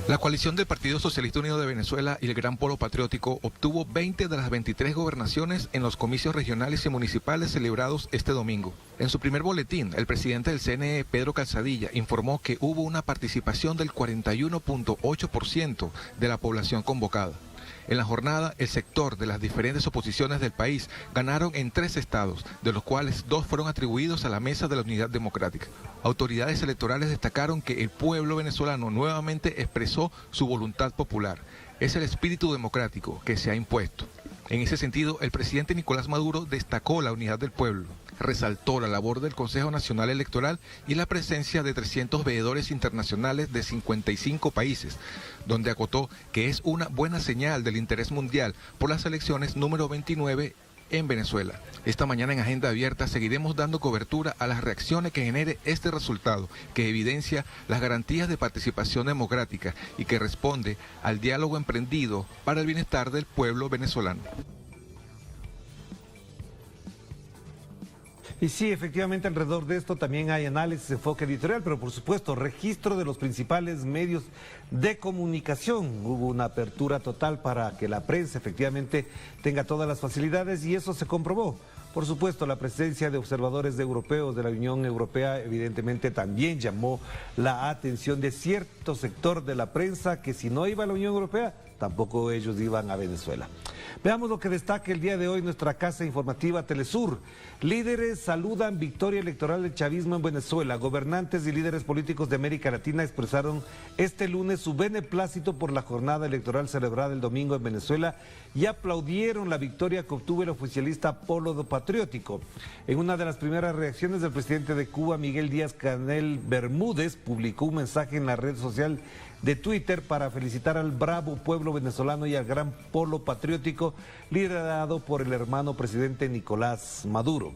La coalición del Partido Socialista Unido de Venezuela y el Gran Polo Patriótico obtuvo 20 de las 23 gobernaciones en los comicios regionales y municipales celebrados este domingo. En su primer boletín, el presidente del CNE, Pedro Calzadilla, informó que hubo una participación del 41.8% de la población convocada. En la jornada, el sector de las diferentes oposiciones del país ganaron en 3 estados, de los cuales 2 fueron atribuidos a la Mesa de la Unidad Democrática. Autoridades electorales destacaron que el pueblo venezolano nuevamente expresó su voluntad popular. Es el espíritu democrático que se ha impuesto. En ese sentido, el presidente Nicolás Maduro destacó la unidad del pueblo. Resaltó la labor del Consejo Nacional Electoral y la presencia de 300 veedores internacionales de 55 países, donde acotó que es una buena señal del interés mundial por las elecciones número 29 en Venezuela. Esta mañana en Agenda Abierta seguiremos dando cobertura a las reacciones que genere este resultado, que evidencia las garantías de participación democrática y que responde al diálogo emprendido para el bienestar del pueblo venezolano. Y sí, efectivamente, alrededor de esto también hay análisis, enfoque editorial, pero por supuesto, registro de los principales medios de comunicación. Hubo una apertura total para que la prensa efectivamente tenga todas las facilidades y eso se comprobó. Por supuesto, la presencia de observadores europeos de la Unión Europea evidentemente también llamó la atención de cierto sector de la prensa que si no iba a la Unión Europea, tampoco ellos iban a Venezuela. Veamos lo que destaca el día de hoy nuestra casa informativa Telesur. Líderes saludan victoria electoral del chavismo en Venezuela. Gobernantes y líderes políticos de América Latina expresaron este lunes su beneplácito por la jornada electoral celebrada el domingo en Venezuela y aplaudieron la victoria que obtuvo el oficialista Polo Patriótico. En una de las primeras reacciones del presidente de Cuba, Miguel Díaz-Canel Bermúdez, publicó un mensaje en la red social de Twitter para felicitar al bravo pueblo venezolano y al gran polo patriótico liderado por el hermano presidente Nicolás Maduro.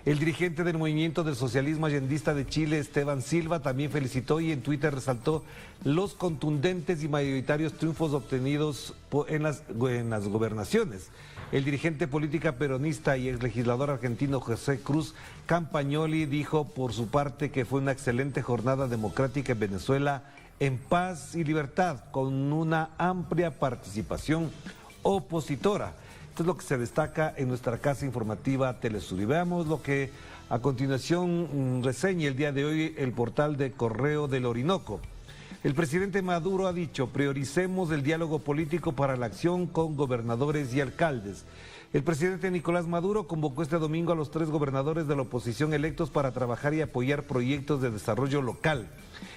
El dirigente del Movimiento del Socialismo Allendista de Chile, Esteban Silva, también felicitó y en Twitter resaltó los contundentes y mayoritarios triunfos obtenidos en las gobernaciones. El dirigente política peronista y exlegislador argentino José Cruz Campagnoli dijo por su parte que fue una excelente jornada democrática en Venezuela en paz y libertad, con una amplia participación opositora. Esto es lo que se destaca en nuestra casa informativa Telesur. Y veamos lo que a continuación reseña el día de hoy el portal de Correo del Orinoco. El presidente Maduro ha dicho, prioricemos el diálogo político para la acción con gobernadores y alcaldes. El presidente Nicolás Maduro convocó este domingo a los 3 gobernadores de la oposición electos para trabajar y apoyar proyectos de desarrollo local.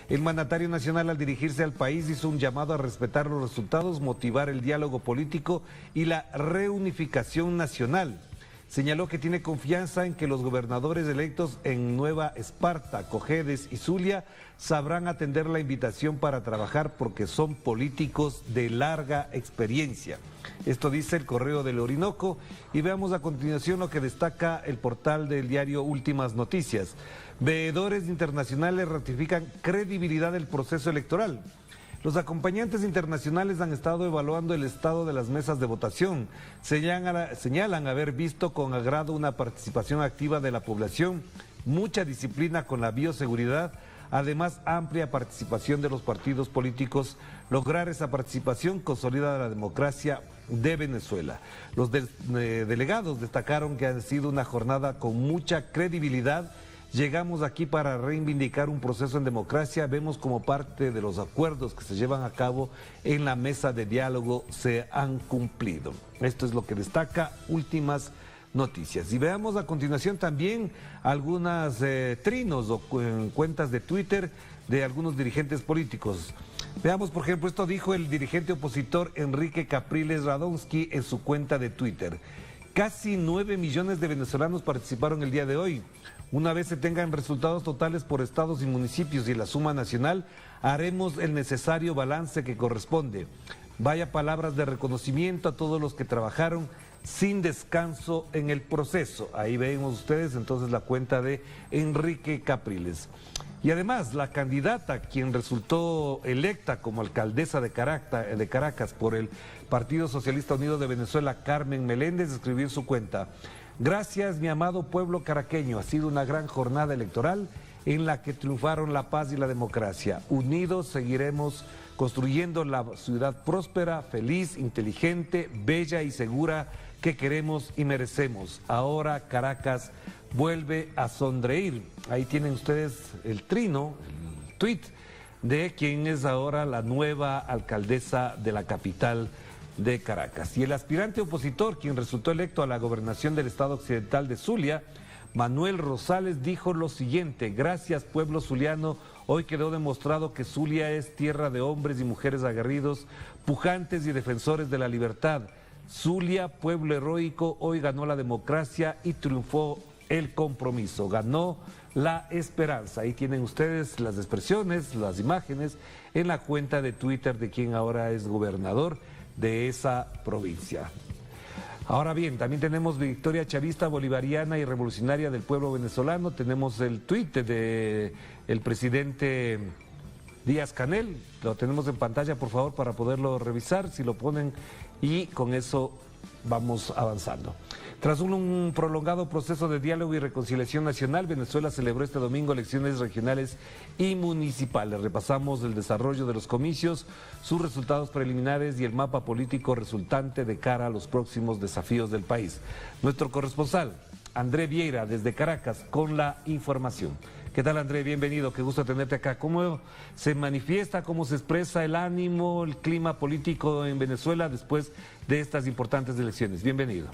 El mandatario nacional al dirigirse al país hizo un llamado a respetar los resultados, motivar el diálogo político y la reunificación nacional. Señaló que tiene confianza en que los gobernadores electos en Nueva Esparta, Cojedes y Zulia sabrán atender la invitación para trabajar porque son políticos de larga experiencia. Esto dice el Correo del Orinoco y veamos a continuación lo que destaca el portal del diario Últimas Noticias. Veedores internacionales ratifican credibilidad del proceso electoral. Los acompañantes internacionales han estado evaluando el estado de las mesas de votación. Señalan haber visto con agrado una participación activa de la población, mucha disciplina con la bioseguridad, además amplia participación de los partidos políticos. Lograr esa participación consolida la democracia de Venezuela. Los delegados destacaron que ha sido una jornada con mucha credibilidad. Llegamos aquí para reivindicar un proceso en democracia, vemos como parte de los acuerdos que se llevan a cabo en la mesa de diálogo se han cumplido. Esto es lo que destaca Últimas Noticias. Y veamos a continuación también algunas trinos o cuentas de Twitter de algunos dirigentes políticos. Veamos, por ejemplo, esto dijo el dirigente opositor Enrique Capriles Radonsky en su cuenta de Twitter. Casi 9 millones de venezolanos participaron el día de hoy. Una vez se tengan resultados totales por estados y municipios y la suma nacional, haremos el necesario balance que corresponde. Vaya palabras de reconocimiento a todos los que trabajaron sin descanso en el proceso. Ahí vemos ustedes entonces la cuenta de Enrique Capriles. Y además, la candidata, quien resultó electa como alcaldesa de Caracas por el Partido Socialista Unido de Venezuela, Carmen Meléndez, escribió en su cuenta: gracias, mi amado pueblo caraqueño, ha sido una gran jornada electoral en la que triunfaron la paz y la democracia. Unidos seguiremos construyendo la ciudad próspera, feliz, inteligente, bella y segura que queremos y merecemos. Ahora Caracas vuelve a sonreír. Ahí tienen ustedes el trino, el tuit de quien es ahora la nueva alcaldesa de la capital de Caracas. Y el aspirante opositor, quien resultó electo a la gobernación del estado occidental de Zulia, Manuel Rosales, dijo lo siguiente: gracias pueblo zuliano, hoy quedó demostrado que Zulia es tierra de hombres y mujeres aguerridos, pujantes y defensores de la libertad. Zulia, pueblo heroico, hoy ganó la democracia y triunfó el compromiso, ganó la esperanza. Ahí tienen ustedes las expresiones, las imágenes en la cuenta de Twitter de quien ahora es gobernador de esa provincia. Ahora bien, también tenemos victoria chavista, bolivariana y revolucionaria del pueblo venezolano. Tenemos el tuit del presidente Díaz-Canel, lo tenemos en pantalla por favor para poderlo revisar, si lo ponen, y con eso vamos avanzando. Tras un prolongado proceso de diálogo y reconciliación nacional, Venezuela celebró este domingo elecciones regionales y municipales. Repasamos el desarrollo de los comicios, sus resultados preliminares y el mapa político resultante de cara a los próximos desafíos del país. Nuestro corresponsal, André Vieira, desde Caracas, con la información. ¿Qué tal, André? Bienvenido, qué gusto tenerte acá. ¿Cómo se manifiesta, cómo se expresa el ánimo, el clima político en Venezuela después de estas importantes elecciones? Bienvenido.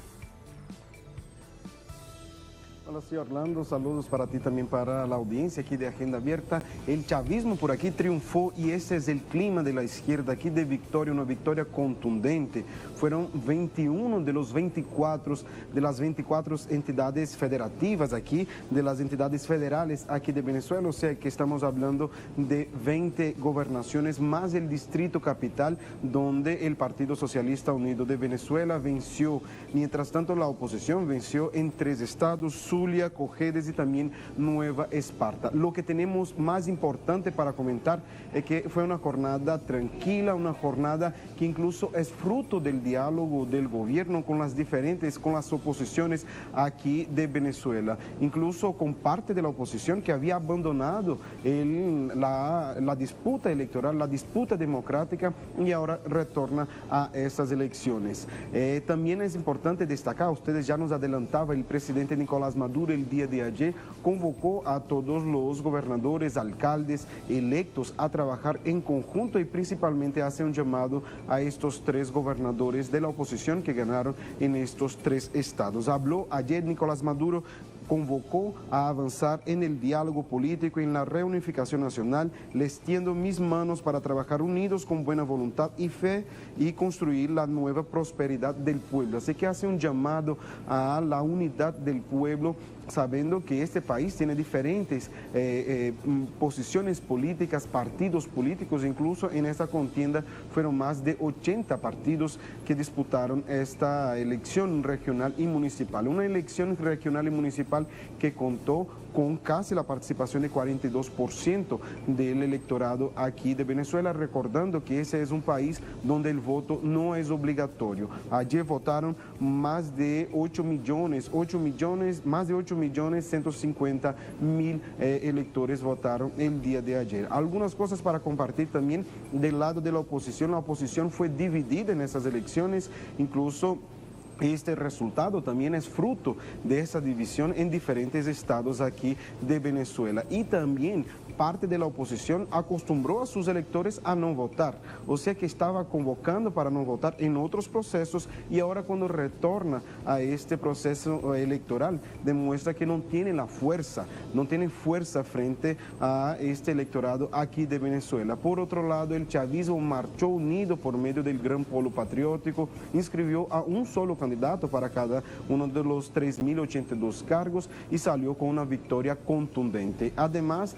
Hola, sí, Orlando, saludos para ti también, para la audiencia aquí de Agenda Abierta. El chavismo por aquí triunfó y ese es el clima de la izquierda aquí de victoria, una victoria contundente. Fueron 21 de los 24, de las 24 entidades federativas aquí, de las entidades federales aquí de Venezuela, o sea que estamos hablando de 20 gobernaciones más el distrito capital, donde el Partido Socialista Unido de Venezuela venció. Mientras tanto, la oposición venció en 3 estados, Zulia, Cojedes y también Nueva Esparta. Lo que tenemos más importante para comentar es que fue una jornada tranquila, una jornada que incluso es fruto del diálogo del gobierno con las oposiciones aquí de Venezuela, incluso con parte de la oposición que había abandonado la disputa electoral, la disputa democrática, y ahora retorna a esas elecciones. También es importante destacar, ustedes ya nos adelantaba el presidente Nicolás Maduro el día de ayer, convocó a todos los gobernadores, alcaldes electos a trabajar en conjunto y principalmente hace un llamado a estos 3 gobernadores de la oposición que ganaron en estos 3 estados. Habló ayer Nicolás Maduro, convocó a avanzar en el diálogo político, en la reunificación nacional. Les tiendo mis manos para trabajar unidos con buena voluntad y fe y construir la nueva prosperidad del pueblo. Así que hace un llamado a la unidad del pueblo, sabiendo que este país tiene diferentes posiciones políticas, partidos políticos. Incluso en esta contienda fueron más de 80 partidos que disputaron esta elección regional y municipal. Una elección regional y municipal que contó con casi la participación de 42% del electorado aquí de Venezuela, recordando que ese es un país donde el voto no es obligatorio. Ayer votaron más de 8 millones, más de 8.150.000 electores votaron el día de ayer. Algunas cosas para compartir también del lado de la oposición fue dividida en esas elecciones, incluso este resultado también es fruto de esa división en diferentes estados aquí de Venezuela. Y también parte de la oposición acostumbró a sus electores a no votar, o sea que estaba convocando para no votar en otros procesos, y ahora cuando retorna a este proceso electoral demuestra que no tiene la fuerza, frente a este electorado aquí de Venezuela. Por otro lado, el chavismo marchó unido por medio del Gran Polo Patriótico, inscribió a un solo candidato para cada uno de los 3.082 cargos y salió con una victoria contundente. Además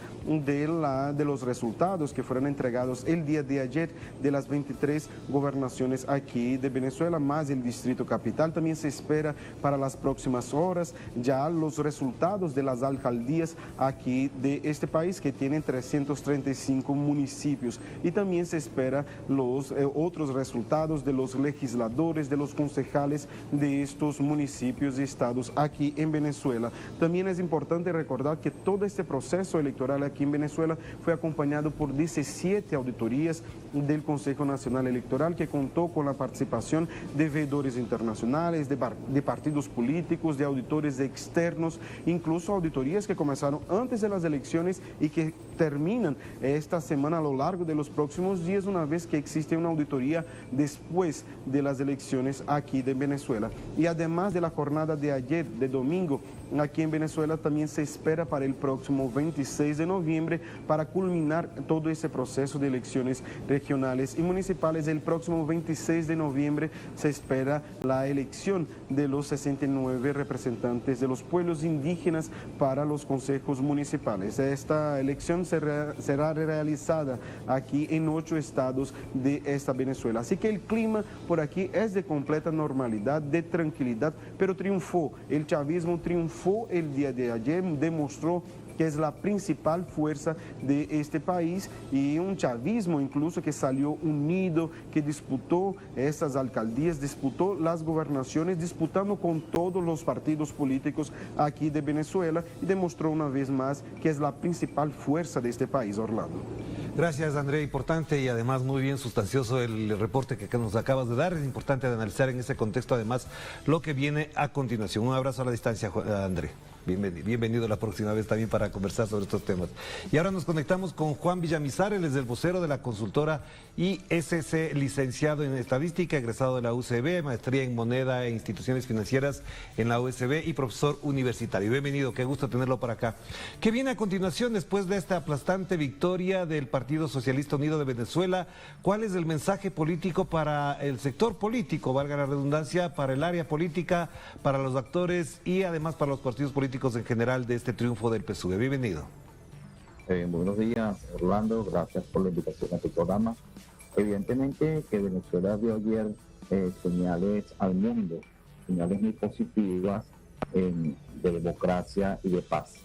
de los resultados que fueron entregados el día de ayer de las 23 gobernaciones aquí de Venezuela, más el distrito capital, también se espera para las próximas horas ya los resultados de las alcaldías aquí de este país, que tienen 335 municipios, y también se espera los otros resultados de los legisladores, de los concejales de estos municipios y estados aquí en Venezuela. También es importante recordar que todo este proceso electoral aquí en Venezuela fue acompañado por 17 auditorías del Consejo Nacional Electoral, que contó con la participación de veedores internacionales, de partidos políticos, de auditores externos, incluso auditorías que comenzaron antes de las elecciones y que terminan esta semana a lo largo de los próximos días, una vez que existe una auditoría después de las elecciones aquí de Venezuela. Y además de la jornada de ayer, de domingo, aquí en Venezuela también se espera para el próximo 26 de noviembre para culminar todo ese proceso de elecciones regionales y municipales. El próximo 26 de noviembre se espera la elección de los 69 representantes de los pueblos indígenas para los consejos municipales. Esta elección será realizada aquí en 8 estados de esta Venezuela. Así que el clima por aquí es de completa normalidad, de tranquilidad, pero triunfó. El chavismo triunfó el día de ayer, demostró que es la principal fuerza de este país, y un chavismo incluso que salió unido, que disputó estas alcaldías, disputó las gobernaciones, disputando con todos los partidos políticos aquí de Venezuela, y demostró una vez más que es la principal fuerza de este país, Orlando. Gracias, André, importante y además muy bien sustancioso el reporte que nos acabas de dar. Es importante analizar en ese contexto además lo que viene a continuación. Un abrazo a la distancia, André. Bienvenido la próxima vez también para conversar sobre estos temas. Y ahora nos conectamos con Juan Villamizar, él es el vocero de la consultora ISC, licenciado en estadística, egresado de la UCB, maestría en moneda e instituciones financieras en la USB y profesor universitario. Bienvenido, qué gusto tenerlo por acá. ¿Qué viene a continuación después de esta aplastante victoria del Partido Socialista Unido de Venezuela? ¿Cuál es el mensaje político para el sector político, valga la redundancia, para el área política, para los actores y además para los partidos políticos en general de este triunfo del PSUV? Bienvenido. Buenos días, Orlando, gracias por la invitación a tu programa. Evidentemente que Venezuela dio ayer señales al mundo, señales muy positivas de democracia y de paz.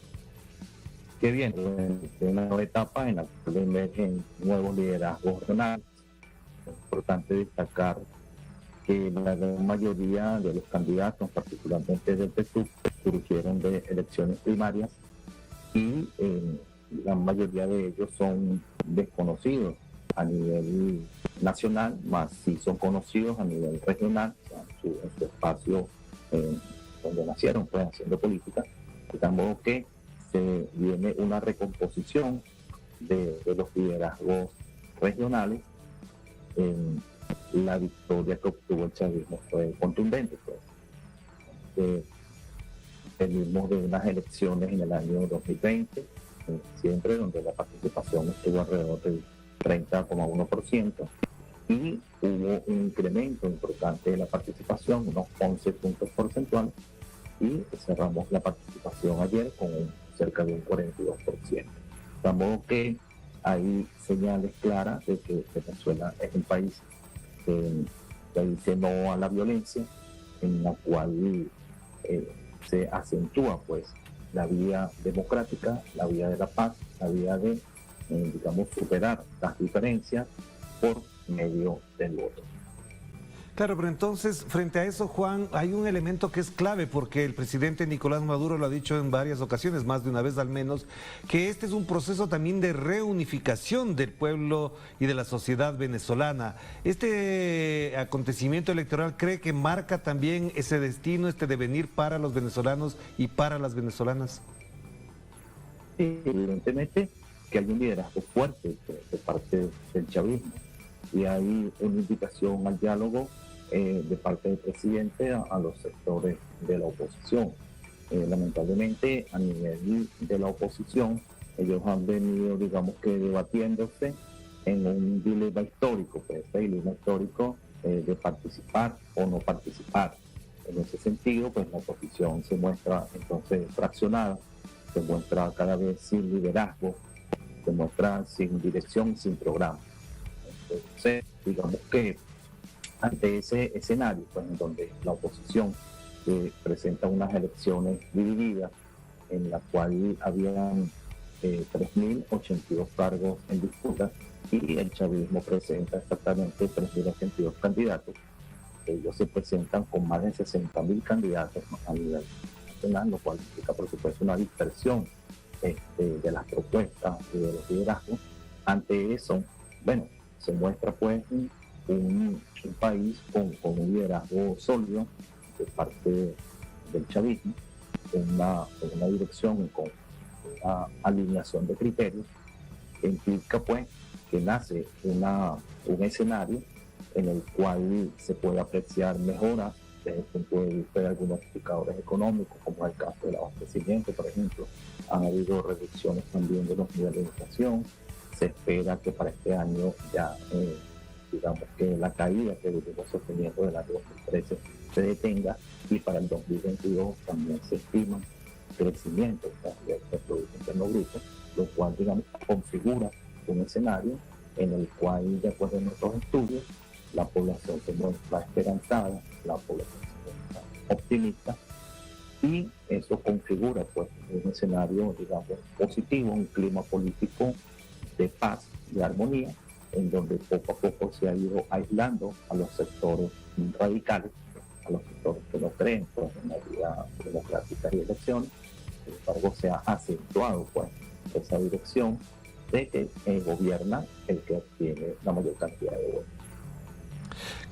Qué bien, en una nueva etapa en la que emergen nuevos liderazgos regionales. Es importante destacar que la gran mayoría de los candidatos, particularmente del PSUV, surgieron de elecciones primarias y la mayoría de ellos son desconocidos a nivel nacional, más sí son conocidos a nivel regional, o sea, en su espacio donde nacieron, pues haciendo política, de modo que se viene una recomposición de los liderazgos regionales. La victoria que obtuvo el chavismo fue contundente, pues. Venimos de unas elecciones en el año 2020, siempre donde la participación estuvo alrededor del 30,1%, y hubo un incremento importante de la participación, unos 11 puntos porcentuales, y cerramos la participación ayer con cerca de un 42%. De modo que hay señales claras de que Venezuela es un país que dice no a la violencia, en la cual se acentúa pues la vía democrática, la vía de la paz, la vía de, digamos, superar las diferencias por medio del voto. Claro, pero entonces, frente a eso, Juan, hay un elemento que es clave, porque el presidente Nicolás Maduro lo ha dicho en varias ocasiones, más de una vez al menos, que este es un proceso también de reunificación del pueblo y de la sociedad venezolana. ¿Este acontecimiento electoral cree que marca también ese destino, este devenir para los venezolanos y para las venezolanas? Sí, evidentemente que hay un liderazgo fuerte de parte del chavismo, y hay una invitación al diálogo de parte del presidente a los sectores de la oposición. Lamentablemente, a nivel de la oposición, ellos han venido, digamos que, debatiéndose en un dilema histórico, pues este dilema histórico de participar o no participar. En ese sentido, pues la oposición se muestra entonces fraccionada, se muestra cada vez sin liderazgo, se muestra sin dirección y sin programa. Entonces, digamos que ante ese escenario, pues, en donde la oposición presenta unas elecciones divididas, en la cual habían 3.082 cargos en disputa, y el chavismo presenta exactamente 3.082 candidatos. Ellos se presentan con más de 60.000 candidatos a nivel nacional, lo cual implica, por supuesto, una dispersión de las propuestas y de los liderazgos. Ante eso, bueno, se muestra pues un país con un liderazgo sólido de parte del chavismo, con una dirección, con una alineación de criterios que implica pues que nace un escenario en el cual se puede apreciar mejoras desde el punto de vista de algunos indicadores económicos, como el caso del abastecimiento, por ejemplo. Han habido reducciones también de los niveles de inflación. Se espera que para este año ya, digamos que la caída que venimos sosteniendo del año 2013 se detenga, y para el 2022 también se estima crecimiento del Producto Interno Bruto, lo cual, digamos, configura un escenario en el cual, de acuerdo a nuestros estudios, la población se muestra esperanzada, la población se muestra optimista, y eso configura pues un escenario, digamos, positivo, un clima político de paz y armonía, en donde poco a poco se ha ido aislando a los sectores radicales, a los sectores que no creen pues, en la vida democrática y elecciones. Sin embargo, se ha acentuado pues esa dirección de que gobierna el que obtiene la mayor cantidad de votos.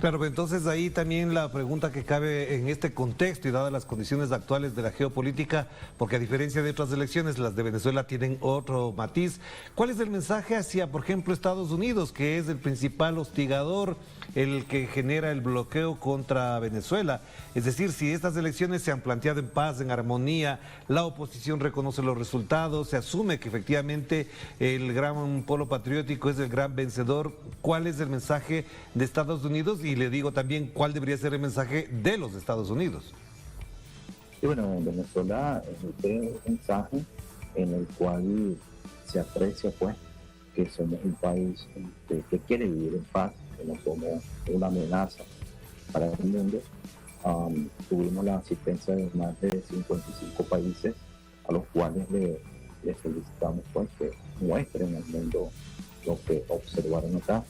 Claro, pero entonces ahí también la pregunta que cabe en este contexto y dadas las condiciones actuales de la geopolítica, porque a diferencia de otras elecciones, las de Venezuela tienen otro matiz. ¿Cuál es el mensaje hacia, por ejemplo, Estados Unidos, que es el principal hostigador, el que genera el bloqueo contra Venezuela? Es decir, si estas elecciones se han planteado en paz, en armonía, la oposición reconoce los resultados, se asume que efectivamente el gran polo patriótico es el gran vencedor, ¿cuál es el mensaje de Estados Unidos? Y le digo también cuál debería ser el mensaje de los Estados Unidos. Y bueno, en Venezuela es un mensaje en el cual se aprecia pues que somos un país que quiere vivir en paz, que no somos una amenaza para el mundo. Tuvimos la asistencia de más de 55 países a los cuales le solicitamos pues que muestren al mundo lo que observaron acá.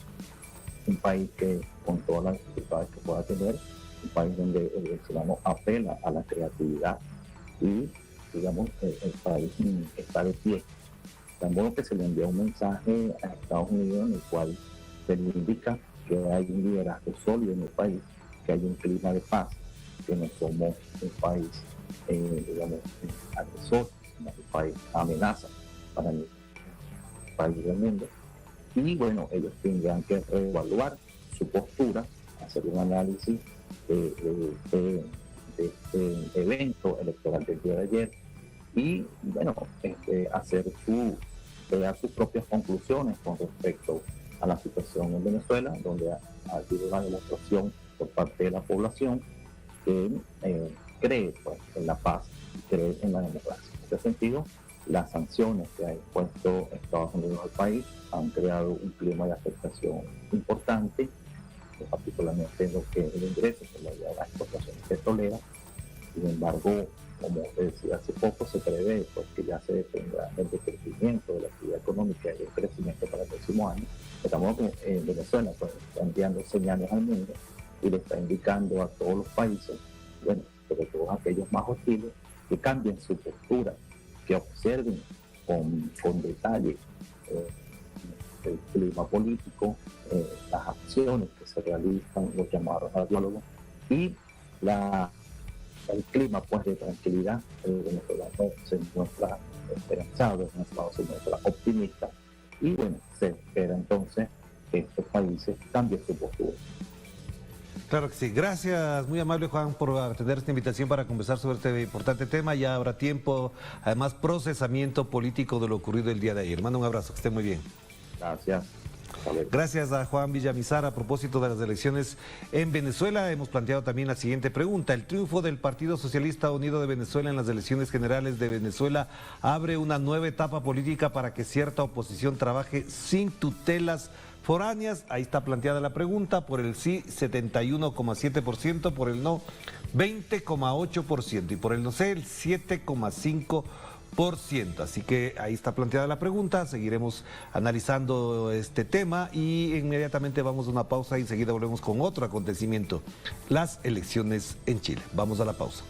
Un país que, con todas las dificultades que pueda tener, un país donde el venezolano apela a la creatividad y, digamos, el país está de pie. De modo que se le envía un mensaje a Estados Unidos en el cual se le indica que hay un liderazgo sólido en el país, que hay un clima de paz, que no somos un país, digamos, agresor, sino un país amenaza para el país del mundo. Y bueno, ellos tendrán que reevaluar su postura, hacer un análisis de este evento electoral del día de ayer y bueno, crear sus propias conclusiones con respecto a la situación en Venezuela, donde ha habido una demostración por parte de la población que cree pues, en la paz y cree en la democracia. En este sentido, las sanciones que ha impuesto Estados Unidos al país han creado un clima de afectación importante, particularmente en lo que es el ingreso por la vía de las exportaciones petroleras. Sin embargo, como decía hace poco, se prevé pues, que ya se detendrá el decrecimiento de la actividad económica y el crecimiento para el próximo año. Estamos en Venezuela pues, está enviando señales al mundo y le está indicando a todos los países, bueno, sobre todo a aquellos más hostiles, que cambien su postura, que observen con detalle el clima político, las acciones que se realizan, los llamados al diálogo y el clima pues, de tranquilidad. El venezolano se muestra esperanzado, se muestra optimista y bueno, se espera entonces que estos países cambien su postura. Claro que sí. Gracias, muy amable Juan, por atender esta invitación para conversar sobre este importante tema. Ya habrá tiempo, además, procesamiento político de lo ocurrido el día de ayer. Mando un abrazo, que esté muy bien. Gracias. Gracias a Juan Villamizar. A propósito de las elecciones en Venezuela, hemos planteado también la siguiente pregunta. ¿El triunfo del Partido Socialista Unido de Venezuela en las elecciones generales de Venezuela abre una nueva etapa política para que cierta oposición trabaje sin tutelas foráneas? Ahí está planteada la pregunta. Por el sí, 71,7%, por el no, 20,8% y por el no sé, el 7,5%. Así que ahí está planteada la pregunta, seguiremos analizando este tema y inmediatamente vamos a una pausa y enseguida volvemos con otro acontecimiento, las elecciones en Chile. Vamos a la pausa.